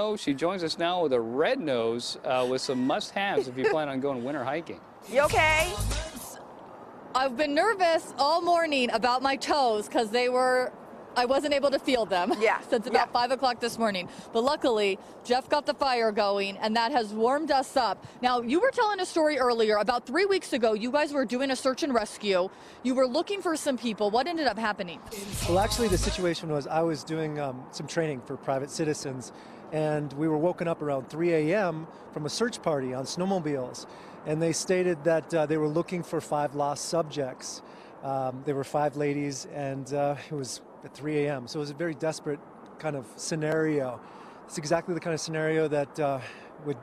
Oh, she joins us now with a red nose with some must-haves if you plan on going winter hiking. You okay? I've been nervous all morning about my toes because I wasn't able to feel them since about 5 o'clock this morning. But luckily, Jeff got the fire going, and that has warmed us up. Now, you were telling a story earlier. About 3 weeks ago, you guys were doing a search and rescue. You were looking for some people. What ended up happening? Well, actually, the situation was I was doing some training for private citizens, and we were woken up around 3 a.m. from a search party on snowmobiles. And they stated that they were looking for 5 lost subjects. There were 5 ladies, and it was at 3 a.m. So it was a very desperate kind of scenario. It's exactly the kind of scenario that would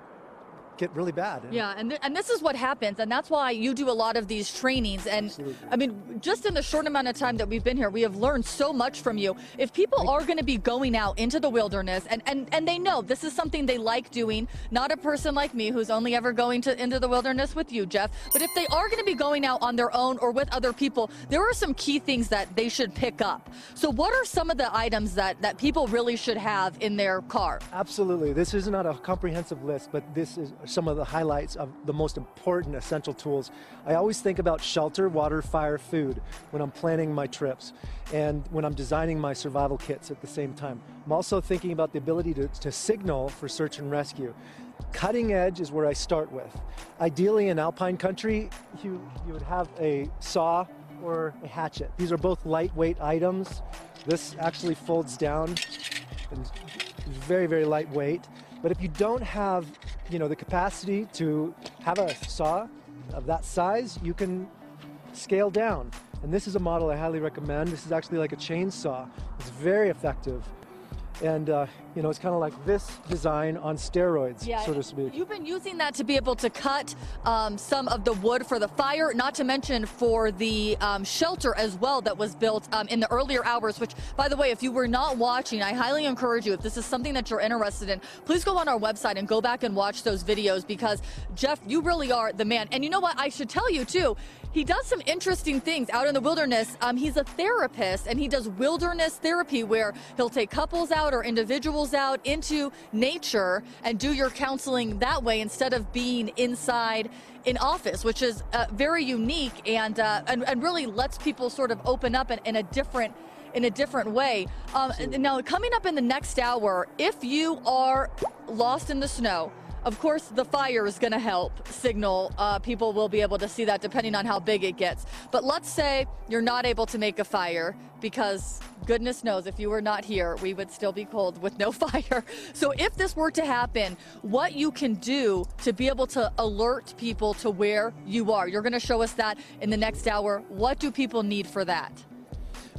get really bad. Yeah, and this is what happens, and that's why you do a lot of these trainings. And Absolutely. I mean, just in the short amount of time that we've been here, we have learned so much from you. If people are going to be going out into the wilderness, and they know this is something they like doing, not a person like me who's only ever going into the wilderness with you, Jeff, but if they are going to be going out on their own or with other people, there are some key things that they should pick up. So what are some of the items that people really should have in their car? Absolutely. This is not a comprehensive list, but this is some of the highlights of the most important essential tools. I always think about shelter, water, fire, food when I'm planning my trips and when I'm designing my survival kits at the same time. I'm also thinking about the ability to signal for search and rescue. Cutting edge is where I start with. Ideally in alpine country, you would have a saw or a hatchet. These are both lightweight items. This actually folds down and is very, very lightweight. But if you don't have, the capacity to have a saw of that size, you can scale down. And this is a model I highly recommend. This is actually like a chainsaw. It's very effective. And, it's kind of like this design on steroids, so to speak. You've been using that to be able to cut some of the wood for the fire, not to mention for the shelter as well that was built in the earlier hours, which, by the way, if you were not watching, I highly encourage you, if this is something that you're interested in, please go on our website and go back and watch those videos because, Jeff, you really are the man. And you know what? I should tell you, too, he does some interesting things out in the wilderness. He's a therapist, and he does wilderness therapy where he'll take couples out or individuals out into nature and do your counseling that way instead of being inside in office, which is very unique and really lets people sort of open up in a different way. Now, coming up in the next hour, if you are lost in the snow, of course, the fire is going to help signal. People will be able to see that depending on how big it gets. But let's say you're not able to make a fire because goodness knows if you were not here, we would still be cold with no fire. So if this were to happen, what you can do to be able to alert people to where you are. You're going to show us that in the next hour. What do people need for that?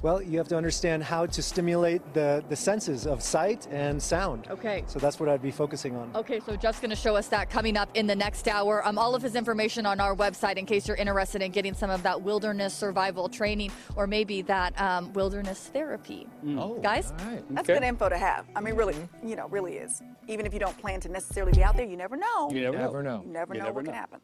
Well, you have to understand how to stimulate the senses of sight and sound. Okay. So that's what I'd be focusing on. Okay, so Jeff's going to show us that coming up in the next hour. All of his information on our website in case you're interested in getting some of that wilderness survival training or maybe that wilderness therapy. Oh, guys? all right. That's good info to have. I mean, really, really is. Even if you don't plan to necessarily be out there, you never know. You never know. You never know what can happen.